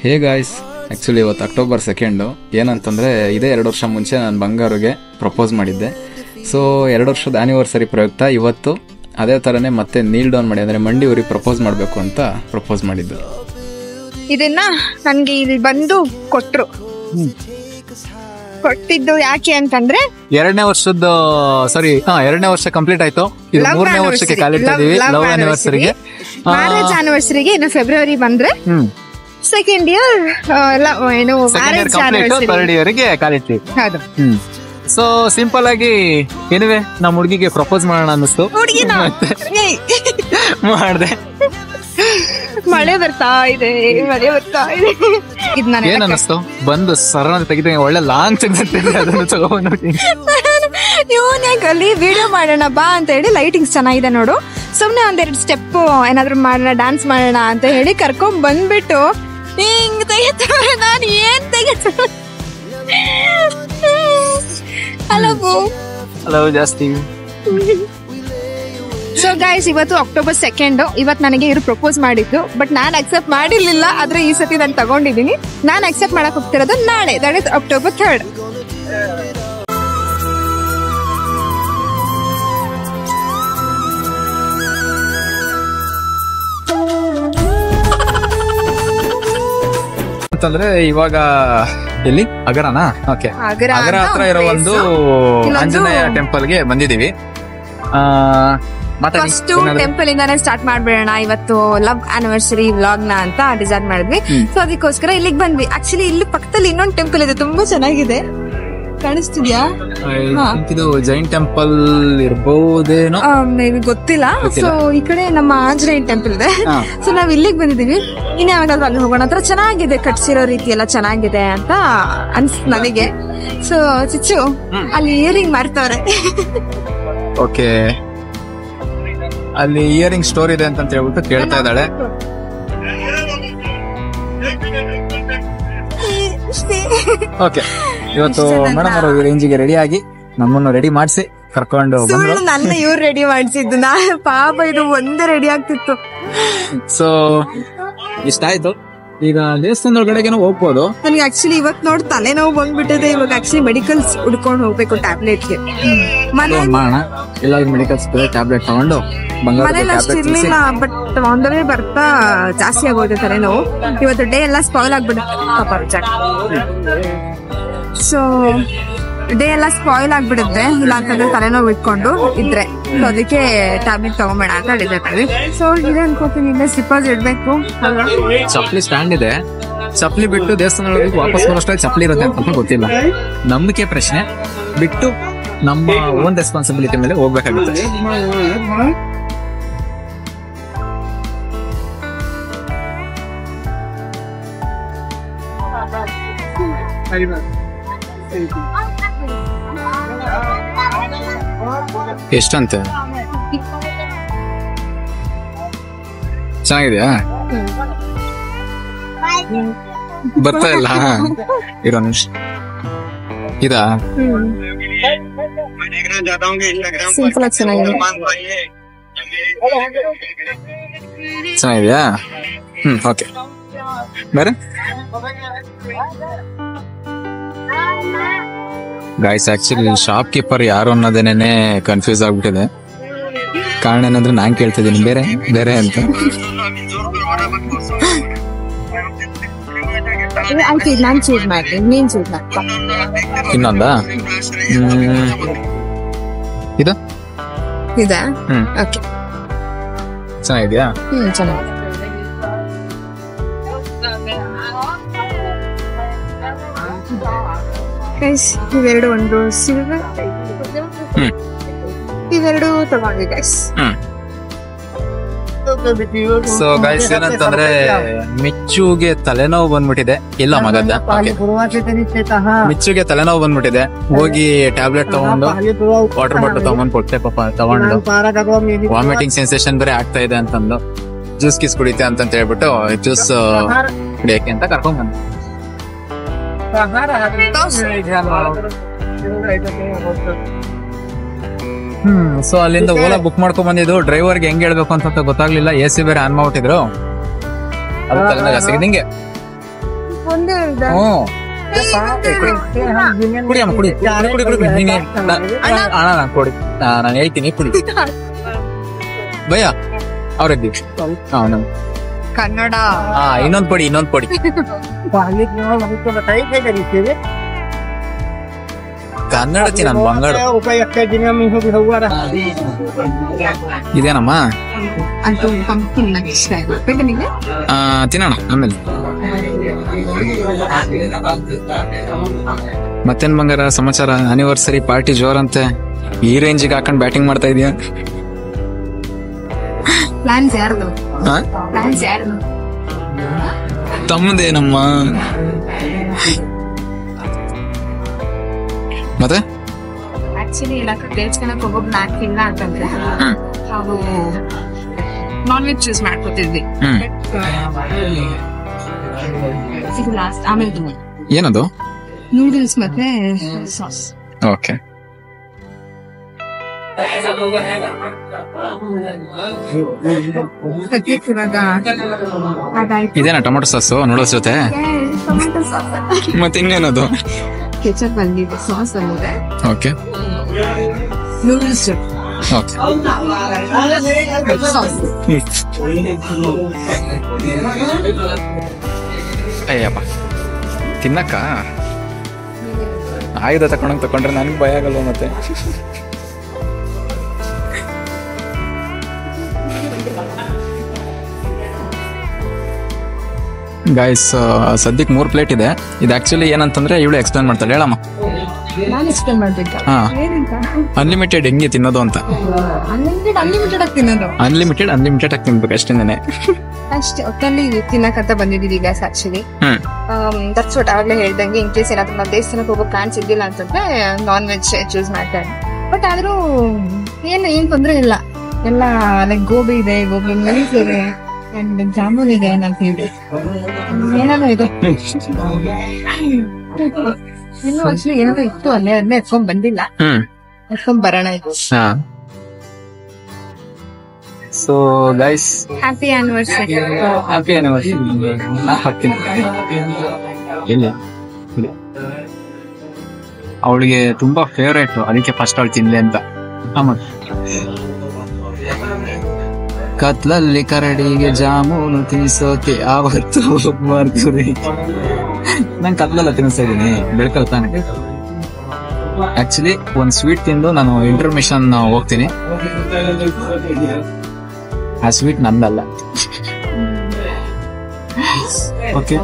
Hey guys, actually ಇವತ್ತು October 2 ಏನಂತಂದರೆ ಇದೇ 2 ವರ್ಷ ಮುಂಚೆ ನಾನು ಬಂಗಾರಿಗೆ ಪ್ರಪೋಸ್ ಮಾಡಿದ್ದೆ. ಸೊ 2 ವರ್ಷದ ಆ್ಯನಿವರ್ಸರಿ ಪ್ರಯುಕ್ತ ಇವತ್ತು ಅದೇ ಥರನೇ ಮತ್ತೆ ನೀಲ್ ಡೌನ್ ಮಾಡಿ ಅಂದರೆ ಮಂಡಿ ಊರಿಗೆ ಪ್ರಪೋಸ್ ಮಾಡಬೇಕು ಅಂತ ಪ್ರಪೋಸ್ ಮಾಡಿದ್ದು. ಇದನ್ನ ನನಗೆ ಇಲ್ಲಿ ಬಂದು ಕೊಟ್ಟಿದ್ದು ಯಾಕೆ ಅಂತಂದ್ರೆ 2ನೇ ವರ್ಷ ಕಂಪ್ಲೀಟ್ ಆಯ್ತು. ಇದು 3ನೇ ವರ್ಷಕ್ಕೆ ಕಾಲಿಟ್ಟಿದ್ದೀವಿ. ಲವ್ ಆನಿವರ್ಸರಿಗೆ, ಮ್ಯಾರೇಜ್ ಆನಿವರ್ಸರಿಗೆ ಇನ್ನು ಫೆಬ್ರವರಿ ಬಂದ್ರೆ ಸೆಕೆಂಡ್ ಇಯರ್ ಏನು ಮ್ಯಾರೇಜ್ ಆನಿವರ್ಸರಿ ಥರ್ಡ್ ಇಯರ್ಗೆ ಕಾಲಿಟ್ಟಿವಿ. ಹೌದು. ಸೊ ಸಿಂಪಲ್ ಆಗಿ ಏನಿವೆ ನಮ್ಮ ಹುಡುಗಿಗೆ ಪ್ರಪೋಸ್ ಮಾಡೋಣ ಅನ್ನಿಸ್ತು. ಹುಡುಗಿನ ಮಾಡಿದೆ. ಮಳೆ ಬರ್ತಾ ಇದೆ. ಏನ್ ಅನ್ನಿಸ್ತು? ಬಂದು ಸರಳ ತೆಗಿದ ಒಳ್ಳೆ ಲಾಂಗ್ ತೆಗ್ದಿರ್ತೀನಿ, ಅದನ್ನು ತಗೊಂಡು ಅಲ್ಲಿ ವಿಡಿಯೋ ಮಾಡೋಣ ಬಾ ಅಂತ ಹೇಳಿ ಲೈಟಿಂಗ್ಸ್ ಚೆನ್ನಾಗಿದೆ ನೋಡು, ಸುಮ್ನೆ ಒಂದೆರಡು ಸ್ಟೆಪ್ ಏನಾದ್ರು ಮಾಡೋಣ, ಡ್ಯಾನ್ಸ್ ಮಾಡೋಣ ಅಂತ ಹೇಳಿ ಕರ್ಕೊಂಡ್ ಬಂದ್ಬಿಟ್ಟು ಹಿಂಗ್ ತೆಗಿತಾರೆ. ನಾನು ಏನ್ ತೆಗಿತ ಹಲೋ ಜಾಸ್ತಿ. ಸೊ ಗೈಸ್, ಇವತ್ತು ಅಕ್ಟೋಬರ್ 2. ಇವತ್ತು ನನಗೆ ಇವರು ಪ್ರಪೋಸ್ ಮಾಡಿದ್ದು, ಬಟ್ ನಾನು ಅಕ್ಸೆಪ್ಟ್ ಮಾಡಿರ್ಲಿಲ್ಲ. ಆದ್ರೆ ಈ ಸತಿ ನಾನು ತಗೊಂಡಿದ್ದೀನಿ. ನಾನು ಅಕ್ಸೆಪ್ಟ್ ಮಾಡಕ್ ಹೋಗ್ತಿರೋದು ನಾಳೆ, ದಟ್ ಇಸ್ ಅಕ್ಟೋಬರ್ 3. ಅಂತಂದ್ರೆ ಇವಾಗ ಎಲ್ಲಿ ಅಗರನಾ? ಓಕೆ, ಅಗರ ಹತ್ರ ಇರೋ ಒಂದು ಆಂಜನೇಯ ಟೆಂಪಲ್ಗೆ ಬಂದಿದೀವಿ. ಫಸ್ಟ್ ಟೆಂಪಲ್ ಇಂದಾನೆ ಸ್ಟಾರ್ಟ್ ಮಾಡ್ಬಿಡೋಣ ಇವತ್ತು ಲವ್ ಆನಿವರ್ಸರಿ ವ್ಲಾಗ್ ನ ಅಂತ ಡಿಸೈಡ್ ಮಾಡಿದ್ವಿ. ಸೊ ಅದಕ್ಕೋಸ್ಕರ ಇಲ್ಲಿಗೆ ಬಂದ್ವಿ. ಆಕ್ಚುಲಿ ಇಲ್ಲಿ ಪಕ್ಕದಲ್ಲಿ ಇನ್ನೊಂದು ಟೆಂಪಲ್ ಇದೆ, ತುಂಬಾ ಚೆನ್ನಾಗಿದೆ. ಕಾಣಿಸ್ತಿದ್ಯಾ? ಇದು ಜೈನ್ ಟೆಂಪಲ್ ಇರ್ಬಹುದೇನೋ, ಗೊತ್ತಿಲ್ಲ. ಸೊ ಈ ಕಡೆ ನಮ್ಮ ಆಂಜನೇಯ ಟೆಂಪಲ್ ಇದೆ. ಸೊ ನಾವ್ ಇಲ್ಲಿಗೆ ಬಂದಿದೀವಿ. ಇನ್ನ ಯಾವಾಗಾದ್ರೂ ಅಲ್ಲಿ ಹೋಗೋಣ. ಹತ್ರ ಚೆನ್ನಾಗಿದೆ, ಕಟ್ಸಿರೋ ರೀತಿ ಎಲ್ಲ ಚೆನ್ನಾಗಿದೆ ಅಂತ ಅನ್ಸ್ ನನಗೆ. ಸೊ ಚಿಚ್ಚು ಅಲ್ಲಿ ಇಯರಿಂಗ್ ಮಾಡ್ತವ್ರೆ. ಓಕೆ, ಅಲ್ಲಿ ಇಯರಿಂಗ್ ಸ್ಟೋರ್ ಇದೆ ಅಂತ ಹೇಳ್ಬಿಟ್ಟು ಕೇಳ್ತಾ ಇದ್ದಾಳೆ. ಓಕೆ, ಇವತ್ತು ಮೇಡಮ್ ಅವರು ರೇಂಜಿಗೆ ರೆಡಿ ಆಗಿ ನಮ್ಮನ್ನು ರೆಡಿ ಮಾಡಿಸಿ ಕರ್ಕೊಂಡು ಬಂದ್ರು. ನನ್ನ ಇವ್ರು ರೆಡಿ ಮಾಡಿಸಿದ್ದು, ನಾ ಪಾಪ ಇದು ಒಂದೇ ರೆಡಿ ಆಗ್ತಿತ್ತು. ಸೊ ಇಷ್ಟ ಆಯ್ತು. ಈಗ ದೇವಸ್ಥಾನದೊಳಗಡೆಗೇನೋ ಹೋಗ್ಬೋದು. ನನಗೆ ಆಕ್ಚುಲಿ ಇವತ್ತು ನೋಡಿ ತಲೆನೋವು ಬಂದ್ಬಿಟ್ಟಿದೆ. ಇವಾಗ ಆಕ್ಚುಲಿ ಮೆಡಿಕಲ್ಸ್ ಹುಡ್ಕೊಂಡು ಹೋಗ್ಬೇಕು ಟ್ಯಾಬ್ಲೆಟ್ಗೆ. ಎಲ್ಲ ಮೆಡಿಕಲ್ಸ್ ಟ್ಯಾಬ್ಲೆಟ್ ತಗೊಂಡು ಮನೇಲಿ ಅಷ್ಟು ಇರ್ಲಿಲ್ಲ, ಬಟ್ ಒಂದವೇ ಬರ್ತಾ ಜಾಸ್ತಿ ಆಗೋಯ್ತು ತಲೆನೋವು. ಇವತ್ತು ಡೇ ಎಲ್ಲ ಸ್ಪಾಯ್ಲ್ ಆಗ್ಬಿಡುತ್ತೆ. ಸೊ ಡೇ ಎಲ್ಲ ಸ್ಪಾಯ್ಲ್ ಆಗ್ಬಿಡುತ್ತೆ, ಇಲ್ಲ ಅಂತಂದ್ರೆ ತಲೆನೋವು ಇಟ್ಕೊಂಡು ಇದ್ರೆ. ಸೊ ಅದಕ್ಕೆ ಟ್ಯಾಬ್ಲೆಟ್ ತಗೊಂಬೇಡ ಅಂತ ಹೇಳಿದ್ವಿ. ಸೊ ಇದೆ ಅನ್ಕೋತೀನಿ, ಇಲ್ಲೇ ಸ್ಲಿಪ್ಪರ್ಸ್ ಇಡ್ಬೇಕು. ಚಪ್ಪಲಿ ಸ್ಟ್ಯಾಂಡ್ ಇದೆ. ಚಪ್ಪಲಿ ಬಿಟ್ಟು ದೇವಸ್ಥಾನದೊಳಗೆ ವಾಪಸ್ ಬರೋಷ್ಟಾಗಿ ಚಪ್ಪಲಿ ಇರುತ್ತೆ ಅಂತ ಗೊತ್ತಿಲ್ಲ. ನಂಬಿಕೆ ಪ್ರಶ್ನೆ ಬಿಟ್ಟು ನಮ್ಮ ಓನ್ ರೆಸ್ಪಾನ್ಸಿಬಿಲಿಟಿ ಮೇಲೆ ಹೋಗ್ಬೇಕಾಗುತ್ತೆ. ಎಷ್ಟಂತೆ? ಚೆನ್ನಾಗಿದೆಯಾ? ಬರ್ತಾ ಇಲ್ಲ. ಇರೋ ನಿಮಿಷ. ಇದಾ ಸಿಂಪಲ್ ಆಗಿ ಚೆನ್ನಾಗಿದೆಯಾ? ಓಕೆ. ಬೇರೆ ಗೈಸ್, ಆಕ್ಚುಲಿ ಶಾಪ್ ಕೀಪರ್ ಯಾರು ಅನ್ನೋದೇನೆ ಕನ್ಫ್ಯೂಸ್ ಆಗ್ಬಿಟ್ಟಿದೆ. ಕಾರಣ ಏನಂದ್ರೆ ನಾನ್ ಕೇಳ್ತಿದ್ದೀನಿ ಬೇರೆ ಬೇರೆ ಅಂತ. ಇನ್ನೊಂದಾ? ಇದು ಚೆನ್ನಾಗಿದ್ಯಾ? ಇವೆರಡು ಒಂದು ಸಿಲ್ವರ್, ಇವೆರಡು ತಗೊಂಡ್ವಿ ಗೈಸ್. ಸೊ ಗೈಸ್, ಏನಂತಂದ್ರೆ ಮಿಚ್ಚುಗೆ ತಲೆನೋವು ಬಂದ್ಬಿಟ್ಟಿದೆ. ಇಲ್ಲ ಮಗದ ಮಿಚ್ಚುಗೆ ತಲೆನೋವು ಬಂದ್ಬಿಟ್ಟಿದೆ. ಹೋಗಿ ಟ್ಯಾಬ್ಲೆಟ್ ತಗೊಂಡು ವಾಟರ್ ಬಾಟಲ್ ತಗೊಂಡ್ ಕೊಟ್ಟೆ. ಪಾಪ ತಗೊಂಡು ವಾಮಿಟಿಂಗ್ ಸೆನ್ಸೇಷನ್ ಬೇರೆ ಆಗ್ತಾ ಇದೆ ಅಂತಂದು ಜ್ಯೂಸ್ ಕಿಸ್ ಕುಡಿತೆ ಅಂತ ಹೇಳ್ಬಿಟ್ಟು ಜ್ಯೂಸ್ ಕುಡಿಯಕ್ಕೆ ಅಂತ ಕರ್ಕೊಂಡ್ ಬಂದ. ಸೊ ಅಲ್ಲಿಂದ ಓಲಾ ಬುಕ್ ಮಾಡ್ಕೊಂಡ್ ಬಂದಿದ್ದು. ಡ್ರೈವರ್ಗೆ ಹೆಂಗ್ ಹೇಳ್ಬೇಕು ಅಂತ ಗೊತ್ತಾಗ್ಲಿಲ್ಲ. AC ಬೇರೆ ಆನ್ ಮಾಡ್ಬಿಟ್ಟಿದ್ರು. ಅದು ತಲೆನೋವು ಜಾಸ್ತಿ. ನಿಂಗೆ ಒಂದೇ ಇದೆ. ಕುಡಿ ಅಮ್ಮ ಕುಡಿ ಕುಡಿ ಕುಡಿ ನೀನೆ ಅಣ್ಣ ನಾನು ಕೊಡಿ ನಾನು ಹೇಳ್ತೀನಿ ಕುಡಿ ಭಯ್ಯ ಅವ್ರದ್ದಿ ಕನ್ನಡ ಇನ್ನೊಂದು ಪಡಿ ಕನ್ನಡ ನಾನು ಬಂಗಾಳ ಇದೇನಮ್ಮ ತಿನ್ನೋಣ ಆಮೇಲೆ. ಮತ್ತೇನ್ ಬಂಗಾರ ಸಮಾಚಾರ? ಆನಿವರ್ಸರಿ ಪಾರ್ಟಿ ಜೋರಂತೆ, ಈ ರೇಂಜಿಗೆ ಹಾಕೊಂಡ್ ಬ್ಯಾಟಿಂಗ್ ಮಾಡ್ತಾ ಇದೀಯ. ತಮ್ಮದೇನಮ್ಮ ಮತ್ತೆ ಆಕ್ಚುಲಿ ದೇವಸ್ಥಾನಕ್ಕೆ ಹೋಗೋ ಪ್ಲಾನ್ ಇಲ್ಲ ಅಂತಂದ್ರೆ ನಾವು ನಾನ್ ವೆಜ್ ಚೂಸ್ ಮಾಡ್ಕೊತಿದ್ವಿ. ಲಾಸ್ಟ್ ಆಮೇಲೆ ಏನದು ನೂಡಲ್ಸ್ ಮತ್ತೆ ಸಾಸ್. ಓಕೆ ಇದೇನಾ ಟೊಮೊಟೊ ಸಾಸು ನೂಡಲ್ಸ್ ಜೊತೆ? ಮತ್ತೆ ಇನ್ನೇನದು? ಕೆಚಪ್ ಬಂದಿದೆ, ಸಾಸ್ ಬಂದಿದೆ. ಓಕೆ ನೂಡಲ್ಸ್ ಓಕೆ ಅಯ್ಯಪ್ಪ ತಿನ್ನಕ್ಕ ಆಯುಧ ತಕೊಂಡ್ರೆ ನನಗೆ ಭಯ ಆಗಲ್ವ ಮತ್ತೆ? ಗೈಸ್ ಸದ್ಯಕ್ಕೆ 3 ಪ್ಲೇಟ್ ಇದೆ. ಇದು ಆಕ್ಚುಲಿ ಏನಂತಂದ್ರೆ ಇವಳು ಎಕ್ಸ್ಪ್ಲೇನ್ ಮಾಡ್ತಾಳೆ. ಹೇಳಮ್ಮ. ನಾನು ಎಕ್ಸ್ಪ್ಲೇನ್ ಮಾಡ್ಬೇಕಾ? ಅನ್ಲಿಮಿಟೆಡ್ ಹೆಂಗೆ ತಿನ್ನೋದು ಅಂತ. ಅನ್ಲಿಮಿಟೆಡ್ ಆಗಿ ತಿನ್ನೋದು, ಅನ್ಲಿಮಿಟೆಡ್ ಆಗಿ ತಿನ್ಬೇಕು ಅಷ್ಟೇನೆ. ಅಷ್ಟೇ. ಒಟ್ಟಲ್ಲಿ ತಿನ್ನಕಂತ ಬಂದಿದ್ದೀವಿ ಈಗ ಆಕ್ಚುಲಿ. ದಟ್ಸ್ ವಾಟ್ ಆಗ್ಲೇ ಹೇಳ್ದಂಗೆ, ಇನ್ ಕೇಸ್ ಏನಾದ್ರು ನಾವು ದೇವಸ್ಥಾನಕ್ಕೆ ಹೋಗೋ ಪ್ಲಾನ್ಸ್ ಇದ್ದಿಲ್ಲ ಅಂತಂದ್ರೆ ನಾನ್ ವೆಜ್ ಚೂಸ್ ಮಾಡ್ತಾರೆ. ಬಟ್ ಆದ್ರೂ ಏನ್ ತೊಂದ್ರೆ ಇಲ್ಲ. ಎಲ್ಲ ಲೈಕ್ ಗೋಬಿ ಇದೆ, ಗೋಬಿ ಮೀಸ್ ಇದೆ, ಅಂಡ್ ಜಾಮೂನ್ ಇದೆ, ಅಂತ ಹೇಳಿ ಏನಾದ್ರು ಇದೆ. ಇನ್ನು ಆಕ್ಚುಲಿ ಏನಾದ್ರು ಇತ್ತು ಅಲ್ಲೇ, ಅದನ್ನೇ ಎತ್ಕೊಂಡ್ ಬಂದಿಲ್ಲ, ಎತ್ಕೊಂಡ್ ಬರೋಣ ಇದು. So guys happy anniversary. Happy anniversary. ಅವಳಿಗೆ ತುಂಬಾ ಫೇವ್ರೇಟ್, ಅದಕ್ಕೆ ಫಸ್ಟ್ ಅವಳು ತಿನ್ಲಿ ಅಂತ. ಕತ್ಲಲ್ಲಿ ಕರಡಿಗೆ ಜಾಮೂನು ತಿನ್ನಿಸೋಕೆ ಆವತ್ತು ಮರ್ಕುರಿ. ನಂಗೆ ಕತ್ಲೆಲ್ಲ ತಿನ್ನಿಸ್ತಾ ಇದೀನಿ, ಬೆಳಕಲ್ ತಾನೆ. ಆಕ್ಚುಲಿ ಒಂದ್ ಸ್ವೀಟ್ ತಿಂದು ನಾನು ಇಂಟರ್ಮಿಷನ್ ಹೋಗ್ತೀನಿ. ಆ ಸ್ವೀಟ್ ನಂದಲ್ಲ. ಓಕೆ,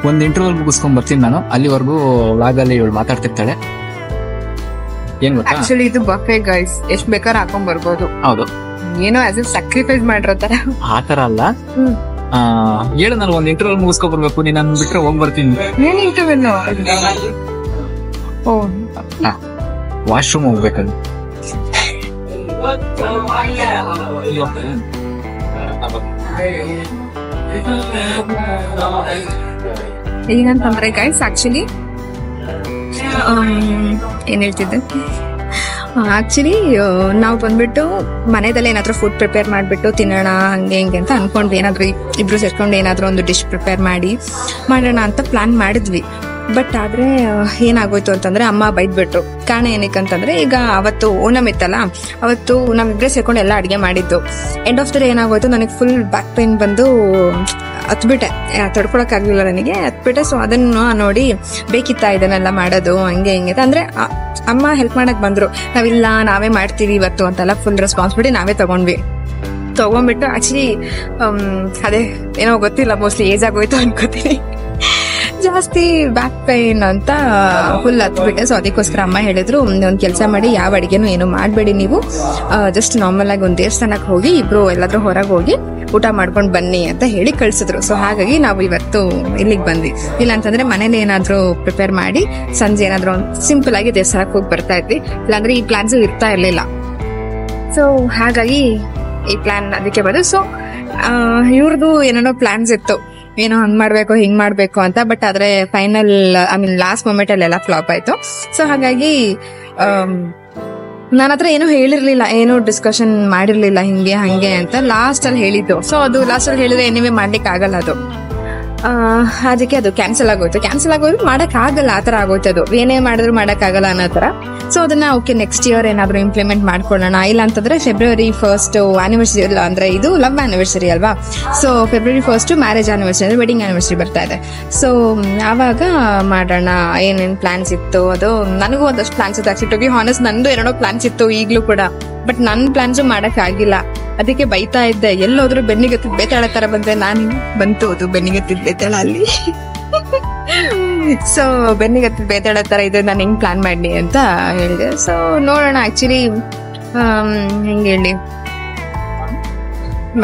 ಒಂದ್ ಇಂಟರ್ವಲ್ ಮುಗಿಸ್ಕೊಂಡ್ ಬರ್ತೀನಿ ನಾನು. ಅಲ್ಲಿವರೆಗೂ ವ್ಲಾಗಲ್ಲಿ ಇವಳು ಮಾತಾಡ್ತಿರ್ತಾಳೆ. ಏನ್ ಗೊತ್ತಾ, ಆಕ್ಚುಲಿ ಇದು ಬಫೆ ಗೈಸ್, ಎಷ್ಟ್ ಬೇಕಾದ್ರೆ ಹಾಕೊಂಡ್ ಬರ್ಬೋದು. ಹೌದು, ಏನೋ ಆಸ್ ಎ ಸ್ಯಾಕ್ರಿಫೈಸ್ ಮಾಡಿರೋ ತರ. ಆತರ ಅಲ್ಲ, ಹೇಳು ನಾನು ಒಂದ್ ಇಂಟರ್ವಲ್ ಮುಗಿಸ್ಕೊಂಡ್ ಬರ್ಬೇಕು, ನೀನ್ ನನ್ ಬಿಟ್ರೆ ಹೋಗ್ ಬರ್ತೀನಿ. ಏನ್ ಇಂಟರ್ವಲ್? ವಾಶ್ರೂಮ್ ಹೋಗ್ಬೇಕದು. ಏನಂತಂದ್ರೆ ಗೈಸ್, ಆಕ್ಚುಲಿ ಏನ್ ಹೇಳ್ತಿದ್ದೆ, ಆಕ್ಚುಲಿ ನಾವು ಬಂದ್ಬಿಟ್ಟು ಮನೆದಲ್ಲೇ ಏನಾದ್ರು ಫುಡ್ ಪ್ರಿಪೇರ್ ಮಾಡ್ಬಿಟ್ಟು ತಿನ್ನೋಣ ಹಂಗೆ ಹಿಂಗೆ ಅಂತ ಅನ್ಕೊಂಡ್ವಿ. ಏನಾದ್ರು ಇಬ್ರು ಸೇರ್ಕೊಂಡು ಏನಾದ್ರು ಒಂದು ಡಿಶ್ ಪ್ರಿಪೇರ್ ಮಾಡೋಣ ಅಂತ ಪ್ಲಾನ್ ಮಾಡಿದ್ವಿ. ಬಟ್ ಆದ್ರೆ ಏನಾಗೋಯ್ತು ಅಂತಂದ್ರೆ ಅಮ್ಮ ಬೈದ್ಬಿಟ್ರು. ಕಾರಣ ಏನಕ್ಕಂತಂದ್ರೆ, ಈಗ ಅವತ್ತು ಓಣಂ ಇತ್ತಲ್ಲ, ಅವತ್ತು ನಮ್ಮಿಬ್ರೆ ಸೇರ್ಕೊಂಡು ಎಲ್ಲ ಅಡ್ಗೆ ಮಾಡಿದ್ದು. ಎಂಡ್ ಆಫ್ ದ ಡೇ ಏನಾಗೋಯ್ತು, ನನಗೆ ಫುಲ್ ಬ್ಯಾಕ್ ಪೇನ್ ಬಂದು ಹತ್ಬಿಟ್ಟೆ, ತಡ್ಕೊಳಕ್ ಆಗ್ಲಿಲ್ಲ ನನಗೆ, ಹತ್ಬಿಟ್ಟೆ. ಸೊ ಅದನ್ನ ನೋಡಿ ಬೇಕಿತ್ತ ಇದನ್ನೆಲ್ಲ ಮಾಡೋದು ಹಂಗೆ ಹಿಂಗೆ ಅಂದ್ರೆ ಅಮ್ಮ ಹೆಲ್ಪ್ ಮಾಡಕ್ ಬಂದ್ರು. ನಾವೇ ಮಾಡ್ತೀವಿ ಇವತ್ತು ಅಂತೆಲ್ಲ ಫುಲ್ ರೆಸ್ಪಾನ್ಸಿಬಿಲಿಟಿ ನಾವೇ ತಗೊಂಡ್ಬಿಟ್ಟು ಆಕ್ಚುಲಿ ಅದೇ ಏನೋ ಗೊತ್ತಿಲ್ಲ, ಮೋಸ್ಟ್ಲಿ ಏಜ್ ಆಗೋಯ್ತು ಅನ್ಕೋತೀನಿ, ಜಾಸ್ತಿ ಬ್ಯಾಕ್ ಪೈನ್ ಅಂತ ಫುಲ್ ಹತ್ಬಿಟ್ಟೆ. ಸೊ ಅದಕ್ಕೋಸ್ಕರ ಅಮ್ಮ ಹೇಳಿದ್ರು, ಒಂದ್ ಕೆಲಸ ಮಾಡಿ, ಯಾವ ಅಡಿಗೆನೂ ಏನು ಮಾಡಬೇಡಿ ನೀವು, ಜಸ್ಟ್ ನಾರ್ಮಲ್ ಆಗಿ ಒಂದ್ ದೇವಸ್ಥಾನಕ್ಕೆ ಹೋಗಿ ಇಬ್ರು ಎಲ್ಲಾದ್ರೂ ಹೊರಗೆ ಹೋಗಿ ಊಟ ಮಾಡ್ಕೊಂಡು ಬನ್ನಿ ಅಂತ ಹೇಳಿ ಕಳ್ಸಿದ್ರು. ಸೊ ಹಾಗಾಗಿ ನಾವು ಇವತ್ತು ಇಲ್ಲಿಗೆ ಬಂದ್ವಿ. ಇಲ್ಲ ಅಂತಂದ್ರೆ ಮನೇಲಿ ಏನಾದ್ರು ಪ್ರಿಪೇರ್ ಮಾಡಿ ಸಂಜೆ ಏನಾದ್ರು ಸಿಂಪಲ್ ಆಗಿ ದೇವಸ್ಥಾನಕ್ಕೆ ಹೋಗಿ ಬರ್ತಾ ಇದ್ವಿ. ಇಲ್ಲಾಂದ್ರೆ ಈ ಪ್ಲಾನ್ಸ್ ಇರ್ತಾ ಇರ್ಲಿಲ್ಲ. ಸೊ ಹಾಗಾಗಿ ಈ ಪ್ಲಾನ್ ಅದಕ್ಕೆ ಬಂದು. ಸೊ ಇವ್ರದ್ದು ಏನೇನೋ ಪ್ಲಾನ್ಸ್ ಇತ್ತು, ಏನೋ ಹಂಗ್ ಮಾಡ್ಬೇಕು ಹಿಂಗ್ ಮಾಡ್ಬೇಕು ಅಂತ. ಬಟ್ ಆದ್ರೆ ಫೈನಲ್ ಲಾಸ್ಟ್ ಮೊಮೆಂಟ್ ಅಲ್ಲೆಲ್ಲ ಫ್ಲಾಪ್ ಆಯ್ತು. ಸೊ ಹಾಗಾಗಿ ನನ್ನ ಹತ್ರ ಏನೂ ಹೇಳಿರ್ಲಿಲ್ಲ, ಏನೋ ಡಿಸ್ಕಷನ್ ಮಾಡಿರ್ಲಿಲ್ಲ ಹಿಂಗೆ ಹಂಗೆ ಅಂತ ಲಾಸ್ಟ್ ಅಲ್ಲಿ ಹೇಳಿದ್ದು. ಸೊ ಅದು ಲಾಸ್ಟ್ ಅಲ್ಲಿ ಹೇಳಿದ್ರೆ ಏನಿವೆ ಮಾಡ್ಲಿಕ್ಕೆ ಆಗಲ್ಲ ಅದು. ಅದಕ್ಕೆ ಅದು ಕ್ಯಾನ್ಸಲ್ ಆಗೋಯ್ತು ಮಾಡಕ್ ಆಗಲ್ಲ, ಆತರ ಆಗೋಯ್ತು. ಅದು ಏನೇ ಮಾಡಿದ್ರು ಮಾಡಕ್ ಆಗಲ್ಲ ಅನ್ನೋ ತರ. ಸೊ ಅದನ್ನ ಓಕೆ ನೆಕ್ಸ್ಟ್ ಇಯರ್ ಏನಾದ್ರು ಇಂಪ್ಲಿಮೆಂಟ್ ಮಾಡ್ಕೊಳ್ಳೋಣ. ಇಲ್ಲ ಅಂತಂದ್ರೆ February 1st ಆನಿವರ್ಸರಿ ಅಲ್ಲ, ಅಂದ್ರೆ ಇದು ಲವ್ ಆನಿವರ್ಸರಿ ಅಲ್ವಾ. So February 1st marriage anniversary ಅಂದ್ರೆ ವೆಡ್ಡಿಂಗ್ ಆನಿವರ್ಸರಿ ಬರ್ತಾ ಇದೆ. ಸೊ ಆವಾಗ ಮಾಡೋಣ. ಏನೇನ್ ಪ್ಲಾನ್ಸ್ ಇತ್ತು, ಅದು ನನಗೂ ಒಂದಷ್ಟು ಪ್ಲಾನ್ಸ್ ಇತ್ತು. ಆಕ್ಚುಲಿ ಟು ಬಿ ಹಾನೆಸ್ಟ್ ನಂದು ಎರಡೋ ಪ್ಲಾನ್ಸ್ ಇತ್ತು ಈಗ್ಲೂ ಕೂಡ, ಬಟ್ ನನ್ನ ಪ್ಲಾನ್ಸ್ ಮಾಡಕ್ ಆಗಿಲ್ಲ. ಅದಕ್ಕೆ ಬೈತಾ ಇದ್ದೆ, ಎಲ್ಲೋದ್ರು ಬೆನ್ನಿಗತ್ತಿದ್ ಬೇತಾಳ ತರ ಬಂದ್ರೆ ನಾನು ಬಂತು ಅದು ಬೆನ್ನಿಗತ್ತಿದ್ ಬೇತಾಳ ಅಲ್ಲಿ. ಸೊ ಬೆನ್ನಿಗತ್ತಿದ್ ಬೇತಾಳ ತರ ಇದೆ, ನಾನು ಹೆಂಗ್ ಪ್ಲಾನ್ ಮಾಡಿ ಅಂತ ಹೇಳಿದೆ. ಸೊ ನೋಡೋಣ. ಆಕ್ಚುಲಿ ಹೆಂಗ್ ಹೇಳಿ,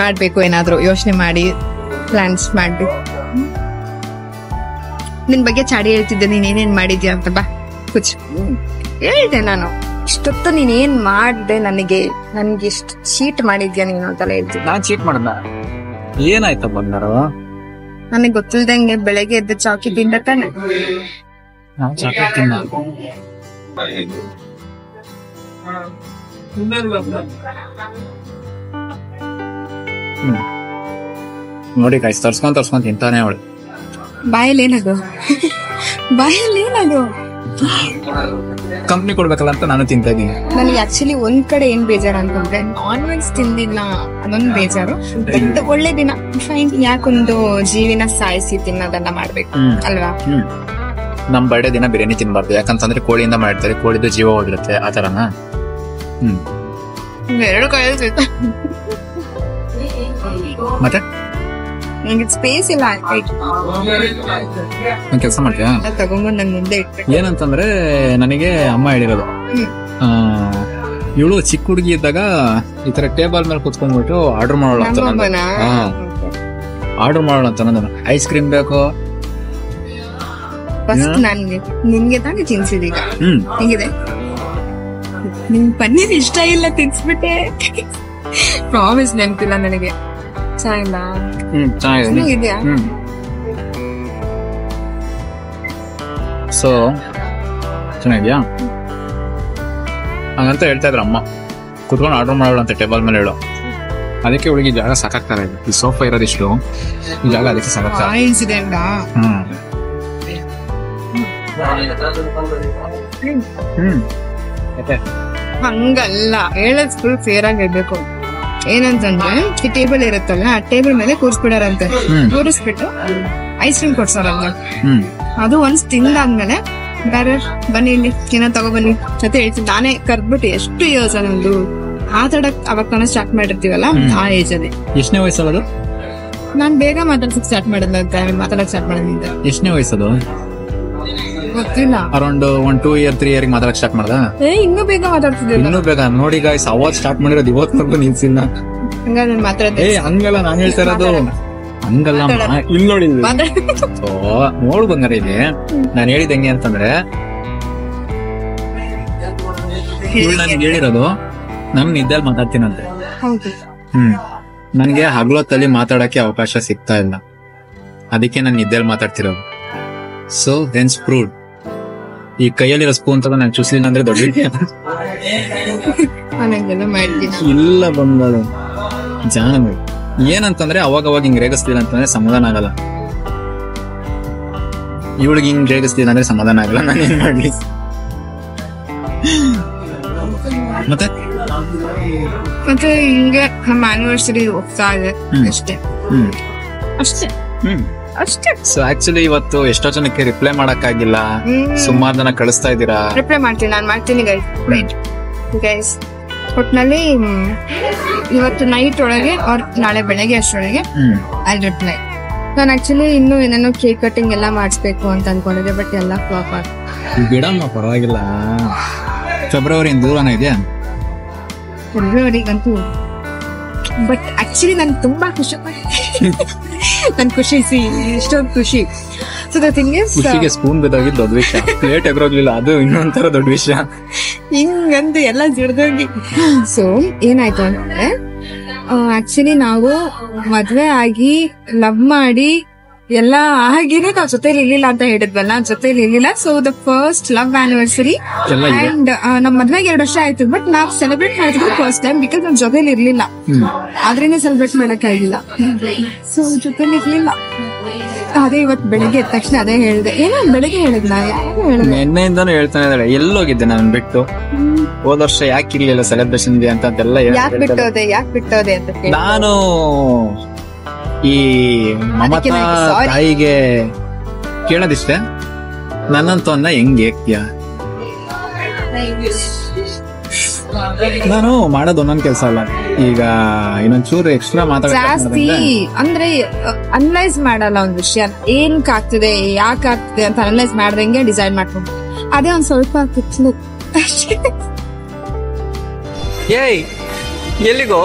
ಮಾಡ್ಬೇಕು, ಏನಾದ್ರು ಯೋಚನೆ ಮಾಡಿ ಪ್ಲಾನ್ಸ್ ಮಾಡ್ಬೇಕು. ನಿನ್ ಬಗ್ಗೆ ಚಾಡಿ ಹೇಳ್ತಿದ್ದೆ, ನೀನ್ ಏನೇನ್ ಮಾಡಿದ್ಯಾ ಅಂತ. ಬಾ ಕುಚ್ ಹೇಳಿದೆ ನಾನು. ಇಷ್ಟೊತ್ತು ನೀನ್ ಏನ್ ಮಾಡ್ದೆ, ನನ್ಗೆ ಇಷ್ಟ ಚೀಟ್ ಮಾಡಿದ್ಯಾ ನೀನು ಅಂತೆಲ್ಲ ಹೇಳ್ತಿದ್ದೆ. ನಾನ್ ಚೀಟ್ ಮಾಡ್ದ? ಏನಾಯ್ತ ಬಂಗಾರ? ನನಗೆ ಗೊತ್ತಿಲ್ದಂಗೆ ಬೆಳಗ್ಗೆ ಎದ್ದು ಚಾಕಿ ತಿಂದ ತಾನೆ. ನೋಡಿ ಕಾಯ್ಸ್ ತರ್ಸ್ಕೊಂಡ್ ತಿಂತಾನೆ ಅವಳು. ಬಾಯಲ್ಲಿ ಏನದು ಕಂಪ್ನಿ ಕೊಡ್ಬೇಕಲ್ಲ ಅಂತ ನಾನು ತಿಂತಾ ಇದೀನಿ. ನನಗೆ ಆಕ್ಚುಲಿ ಒಂದ್ ಕಡೆ ಏನ್ ಬೇಜಾರು ಅಂತಂದ್ರೆ ನಾನ್ ವೆಜ್ ತಿಂದಿಲ್ಲ, ಅದೊಂದು ಬೇಜಾರು. ಬಟ್ ಒಳ್ಳೆ ದಿನ ಫೈನ್, ಯಾಕೊಂದು ಜೀವಿನ ಸಾಯಿಸಿ ತಿನ್ನೋದನ್ನ ಮಾಡ್ಬೇಕು ಅಲ್ವಾ. ನಮ್ ಬರ್ಡೇ ದಿನ ಬಿರಿಯಾನಿ ತಿನ್ಬಾರ್ದು, ಯಾಕಂತಂದ್ರೆ ಕೋಳಿಯಿಂದ ಮಾಡಿರ್ತಾರೆ, ಕೋಳಿದು ಜೀವ ಹೋಗಿರುತ್ತೆ ಆ ತರನ. ಎರಡು ಕೈ ಮತ್ತೆ ನಂಗೆ ಸ್ಪೇಸ್ ಇಲ್ಲ. ನಾನ್ ಕೆಲ್ಸ ಮಾಡ್ತೀಯಾ? ತಗೊಂಡ್ಬಂದ್ ನನ್ ಮುಂದೆ ಇಟ್ಬಿಟ್ಟು. ಏನಂತಂದ್ರೆ ನನಗೆ ಅಮ್ಮ ಹೇಳಿರೋದು, ಇವಳು ಚಿಕ್ಕ ಹುಡುಗಿ ಇದ್ದಾಗ ಈ ತರ ಟೇಬಲ್ ಮೇಲೆ ಕುತ್ಕೊಂಡ್ಬಿಟ್ಟು ಆರ್ಡರ್ ಮಾಡೋಣ ಅಂತ. ಆರ್ಡರ್ ಮಾಡೋಣ ಅಂತ ನಾನು ಐಸ್ ಕ್ರೀಮ್ ಬೇಕು. ಫಸ್ಟ್ ನನ್ಗೆ ನಿನ್ಗೆ ತಾನೇ ತಿನ್ಸಿದೀಗ. ಹಿಂಗಿದೆ ನಿನ್ ಪನ್ನೀರ್ ಇಷ್ಟ ಇಲ್ಲ ತಿನ್ಸ್ಬಿಟ್ಟೆ. ಪ್ರಾಮಿಸ್ ನೆನಪಿಲ್ಲ ನನಗೆ. ಚೆನ್ನಾಗಿಲ್ಲ? ಚೆನ್ನಾಗಿದೆಯಾ? ಸೊ ಚೆನ್ನಾಗಿದ್ಯಾ ಹಂಗಂತ ಹೇಳ್ತಾ ಇದ್ರ ಅಮ್ಮ. ಕುತ್ಕೊಂಡು ಆರ್ಡರ್ ಮಾಡೋಣ ಅಂತ ಟೇಬಲ್ ಮೇಲೆ ಹೇಳೋ. ಅದಕ್ಕೆ ಹುಡುಗಿ ಜಾಗ ಸಾಕಾಗ್ತಾರೆ. ಈ ಸೋಫಾ ಇರೋದಿಷ್ಟು, ಈ ಜಾಗ ಅದಕ್ಕೆ ಸಾಕಾಗ್ತಾರೆ. ಹಂಗಲ್ಲ, ಹೇಳದ್ ಫುಲ್ ಫೇರ್ ಆಗಿರ್ಬೇಕು. ಏನಂತಂದ್ರೆ ಈ ಟೇಬಲ್ ಇರುತ್ತಲ್ಲ, ಆ ಟೇಬಲ್ ಮೇಲೆ ಕೂರ್ಸ್ಬಿಡಾರಂತೆ. ಕೂರಿಸ್ಬಿಟ್ಟು ಐಸ್ ಕ್ರೀಮ್ ಕೊಡ್ಸಾರಂತ. ಅದು ಒಂದ್ಸ್ ತಿಂದಾದ್ಮೇಲೆ ಬೇರೆ ಬನ್ನಿ ಇಲ್ಲಿ ಏನೋ ತಗೊಬನ್ನಿ ಅಂತ ಹೇಳ್ತೀನಿ. ನಾನೇ ಕರ್ದ್ಬಿಟ್ಟು ಎಷ್ಟು ಇಯರ್ಸ್ ನಮ್ದು ಮಾತಾಡಕ್ ಅವಾಗ ತಾನೇ ಸ್ಟಾರ್ಟ್ ಮಾಡಿರ್ತೀವಲ್ಲ, ಆ ಏಜ್ ಅದೇ. ಎಷ್ಟನೇ ವಯಸ್ಸಲ್ಲದು? ನಾನ್ ಬೇಗ ಮಾತಾಡ್ಸಕ್ ಸ್ಟಾರ್ಟ್ ಮಾಡಿದ್ನಂತೆ, ಮಾತಾಡಕ್ ಸ್ಟಾರ್ಟ್ ಮಾಡಿದ್ದೆ. ಎಷ್ಟನೇ ವಯಸ್ಸದು? ಗೊತ್ತಿಲ್ಲ. ಅರೌಂಡ್ 1, 2 year 3 year ಮಾತಾಡಕ್ ಸ್ಟಾರ್ಟ್ ಮಾಡ್ದ? ಇನ್ನೂ ಬೇಗ ಮಾತಾಡ್ತಿದ್ದೆ. ಇನ್ನೂ ಬೇಗ ನೋಡಿ ಗಾಯ್ಸ್, ಅವಾಗ್ ಸ್ಟಾರ್ಟ್ ಮಾಡಿರೋದು ಇವತ್ತಿನವರೆಗೂ ನಿಲ್ಸಿಲ್ಲ. ಹಂಗಲ್ಲ ನಾನ್ ಹೇಳ್ತಾ ಇರೋದು. ಹಂಗಲ್ಲ ಇಲ್ಲಿ ನೋಡಿ, ನೋಡು ಬಂಗಾರ, ಇಲ್ಲಿ ನಾನ್ ಹೇಳಿದ ಹೆಂಗೆ ಅಂತಂದ್ರೆ, ನನ್ಗೆ ಹೇಳಿರೋದು ನನ್ ನಿದ್ದೆಲ್ ಮಾತಾಡ್ತೀನಂತೆ. ನನ್ಗೆ ಹಗಲೊತ್ತಲ್ಲಿ ಮಾತಾಡಕ್ಕೆ ಅವಕಾಶ ಸಿಗ್ತಾ ಇಲ್ಲ, ಅದಕ್ಕೆ ನಾನು ನಿದ್ದೆಲ್ ಮಾತಾಡ್ತಿರೋದು. So hence proved. ಈ ಕೈಯಲ್ಲಿರೋ ಸ್ಪೂನ್ ತಗ ನಾನು ಚೂಸ್ಲಿಲ್ಲ ಅಂದ್ರೆ ದೊಡ್ಡ ಇಲ್ಲ ಬಂದ ಜಾನ. ಏನಂತಂದ್ರೆ ಅವಾಗ ಹಿಂಗ್ ರೇಗಿಸ್ಲಿಲ್ಲ ಅಂತಂದ್ರೆ ಸಮಾಧಾನ ಆಗಲ್ಲ. ಇವಳಿಗೆ ಹಿಂಗ್ ರೇಗಿಸ್ಲಿಲ್ಲ ಅಂದ್ರೆ ಸಮಾಧಾನ ಆಗಲ್ಲ. ನಾನು ಏನ್ ಮಾಡ್ಲಿ? ಮತ್ತೆ ಹಿಂಗೆ ನಮ್ಮ ಆನಿವರ್ಸರಿ ಹೋಗ್ತಾ ಇದೆ ಅಷ್ಟೇ. ಅಷ್ಟೇ. ಸೊ ಆಕ್ಚುಲಿ ಇವತ್ತು ಎಷ್ಟೋ ಜನಕ್ಕೆ ರಿಪ್ಲೈ ಮಾಡಕ್ಕಾಗಿಲ್ಲ, ಸುಮಾರು ಜನ ಕಳಿಸ್ತಾ ಇದ್ದೀರಾ. ರಿಪ್ಲೈ ಮಾಡ್ತೀನಿ, ನಾನು ಮಾಡ್ತೀನಿ ಗೈಸ್. ಒಟ್ನಲ್ಲಿ ಇವತ್ತು ನೈಟ್ ಒಳಗೆ ಅವ್ರ ನಾಳೆ ಬೆಳಗ್ಗೆ ಅಷ್ಟರೊಳಗೆ ಅಲ್ಲಿ ರಿಪ್ಲೈ. ನಾನು ಆಕ್ಚುಲಿ ಇನ್ನೂ ಏನೇನೋ ಕೇಕ್ ಕಟಿಂಗ್ ಎಲ್ಲ ಮಾಡಿಸ್ಬೇಕು ಅಂತ ಅನ್ಕೊಂಡಿದ್ದೆ, ಬಟ್ ಎಲ್ಲ ಫ್ಲಾಪ್ ಆಗ. ಬಿಡಮ್ಮ, ಪರವಾಗಿಲ್ಲ. ಫೆಬ್ರವರಿ ದೂರನ ಇದೆಯಾ? ಫೆಬ್ರವರಿಗಂತೂ. ಬಟ್ ಆಕ್ಚುಲಿ ನನ್ ತುಂಬಾ ಖುಷಿ, ನನ್ ಖುಷಿ ಇಷ್ಟೊಂದು ಖುಷಿ. ಸೊ ದ ಥಿಂಗ್ ಇಸ್, ಖುಷಿಗೆ ಸ್ಪೂನ್ ಬಿದ್ದೋಗಿದ್ದು ದೊಡ್ಡ ವಿಷಯ, ಪ್ಲೇಟ್ ಎಗರೋಗ್ಲಿಲ್ಲ, ಅದು ಇನ್ನೊಂಥರ ದೊಡ್ಡ ವಿಷಯ. ಹಿಂಗಂದು ಎಲ್ಲ ಜಿಡ್ದೋಗಿ. ಸೊ ಏನಾಯ್ತು ಅಂತಂದ್ರೆ, ಆಕ್ಚುಲಿ ನಾವು ಮದ್ವೆ ಆಗಿ ಲವ್ ಮಾಡಿ ಎಲ್ಲ ಆಗಿನೇ ನಾವ್ ಜೊತೆಲಿ ಇರ್ಲಿಲ್ಲ ಅಂತ ಹೇಳಿದ್ವಲ್ಲ, ಜೊತೆಲಿ ಇರ್ಲಿಲ್ಲ. So the first love anniversary and ನಮ್ ಮದ್ವೆಗೆ 2 ವರ್ಷ ಆಯ್ತು, ಬಟ್ ನಾವ್ ಸೆಲೆಬ್ರೇಟ್ ಮಾಡಿದ್ವಿ ಫಸ್ಟ್ ಟೈಮ್, ಬಿಕಾಸ್ ನಾವ್ ಜೊತೆಲಿ ಇರ್ಲಿಲ್ಲ, ಆದ್ರಿಂದ ಸೆಲೆಬ್ರೇಟ್ ಮಾಡಕ್ ಆಗಿಲ್ಲ. ಸೊ ಜೊತೆಲಿ ಇರ್ಲಿಲ್ಲ. ಅದೇ ಇವತ್ತು ಬೆಳಿಗ್ಗೆ ಎದ್ದ ತಕ್ಷಣ ಅದೇ ಹೇಳಿದೆ. ಏನೋ ಬೆಳಿಗ್ಗೆ ಹೇಳಿದ್ನ, ಯಾರು ಹೇಳಿದೆ? ನಿನ್ನೆಯಿಂದಾನು ಹೇಳ್ತಾನೆ ಇದ್ದಾಳೆ, ಎಲ್ಲೋಗಿದ್ದೆ ನಾನು ಬಿಟ್ಟು, ಹೋದ ವರ್ಷ ಯಾಕೆ ಇರ್ಲಿಲ್ಲ ಸೆಲೆಬ್ರೇಷನ್ ಇದೆ ಅಂತೆಲ್ಲ. ಯಾಕೆ ಬಿಟ್ಟೋದೆ ಅಂತ ಕೇಳಿ ನಾನು ಈ ಮಮತಾ ತಾಯಿಗೆ ಕೇಳೋದಿಷ್ಟೇ, ನನ್ನಂತವನ್ನ ಹೆಂಗ್ ಏಕ್ತಿಯ. ನಾನು ಮಾಡೋದು ಒಂದೊಂದ್ ಕೆಲಸ ಅಲ್ಲ, ಈಗ ಇನ್ನೊಂಚೂರು ಎಕ್ಸ್ಟ್ರಾ ಜಾಸ್ತಿ ಅಂದ್ರೆ ಅನಲೈಸ್ ಮಾಡಲ್ಲ ಒಂದ್ ವಿಷಯ, ಏನಕ್ ಆಗ್ತಿದೆ ಯಾಕೆ ಆಗ್ತಿದೆ ಅಂತ ಅನಲೈಸ್ ಮಾಡ್ದಂಗೆ ಡಿಸೈಡ್ ಮಾಡ್ಕೊಂಡು ಅದೇ ಒಂದ್ ಸ್ವಲ್ಪ ಆಗ್ತಿತ್ತು ಅಷ್ಟೇ. ಏಯ್ ಎಲ್ಲಿಗೋ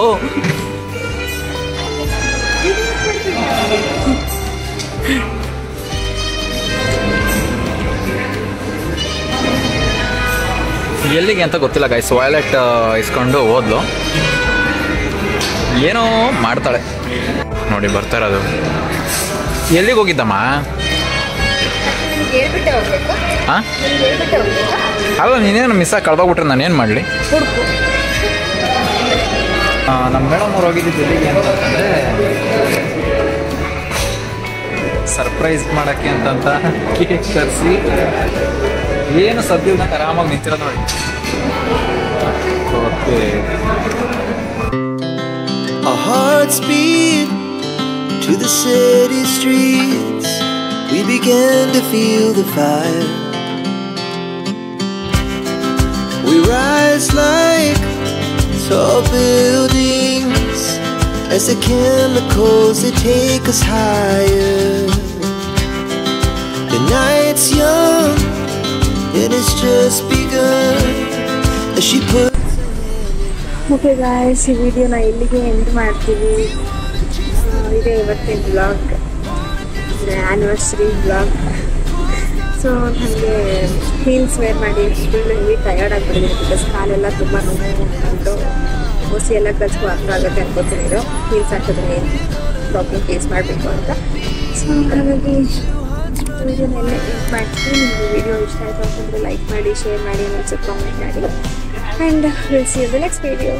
ಎಲ್ಲಿಗೆ ಅಂತ ಗೊತ್ತಿಲ್ಲ ಗೈಸ್. ವಾಲೆಟ್ ಇಸ್ಕೊಂಡು ಹೋದ್ಲು, ಏನೋ ಮಾಡ್ತಾಳೆ ನೋಡಿ. ಬರ್ತಾ ಇರೋದು ಎಲ್ಲಿಗೆ ಹೋಗಿದ್ದಮ್ಮ? ಹಾಂ ಅಲ್ಲ, ನೀನೇನು ಮಿಸ್ ಆಗಿ ಕಳ್ದೋಗ್ಬಿಟ್ರೆ ನಾನೇನು ಮಾಡಲಿ? ನಮ್ಮ ಮೇಡಮ್ ಅವ್ರು ಹೋಗಿದ್ದು ಎಲ್ಲಿಗೆ ಅಂತಂದರೆ ಸರ್ಪ್ರೈಸ್ ಮಾಡೋಕ್ಕೆ ಅಂತಂತ ಕೇಕ್ ತರಿಸಿ ಏನು ಸದ್ಯದ ಆರಾಮಾಗಿ ನಿಂತಿರೋದು ನೋಡಿ. Okay, Our hearts beat to the city streets. We began to feel the fire. We rise like tall buildings as the chemicals they take us higher. The night's young and it's just begun as she put. Okay guys, ಈ ವಿಡಿಯೋನ ಇಲ್ಲಿಗೆ end ಮಾಡ್ತೀವಿ. ಇದೇ ಇವತ್ತಿನ blog, anniversary blog. So ನನಗೆ heels wear ಮಾಡಿ full heavy tired ಆಗಿಬಿಟ್ಟಿದ್ದೀನಿ, because ಕಾಲೆಲ್ಲ ತುಂಬ ನೋವು ಅಂಟು ಓಸಿ ಎಲ್ಲ ಕಚ್ಕೊ ಹತ್ರ ಆಗುತ್ತೆ ಅನ್ಕೋತೀನಿ. ಹೀಲ್ಸ್ ಹಾಕಿದ್ರೆ ಪ್ರಾಬ್ಲಮ್ ಫೇಸ್ ಮಾಡಬೇಕು ಅಂತ. ಸೊ ಹಾಗಾಗಿ ವಿಡಿಯೋನೆಲ್ಲ ಎಂಡ್ ಮಾಡ್ತೀನಿ. ನಿಮಗೆ ವಿಡಿಯೋ ಇಷ್ಟ ಆಯಿತು ಅಂತಂದರೆ ಲೈಕ್ ಮಾಡಿ, ಶೇರ್ ಮಾಡಿ, ಒಂದು ಸ್ವಲ್ಪ ಕಾಮೆಂಟ್ ಮಾಡಿ. And we'll see you in the next video.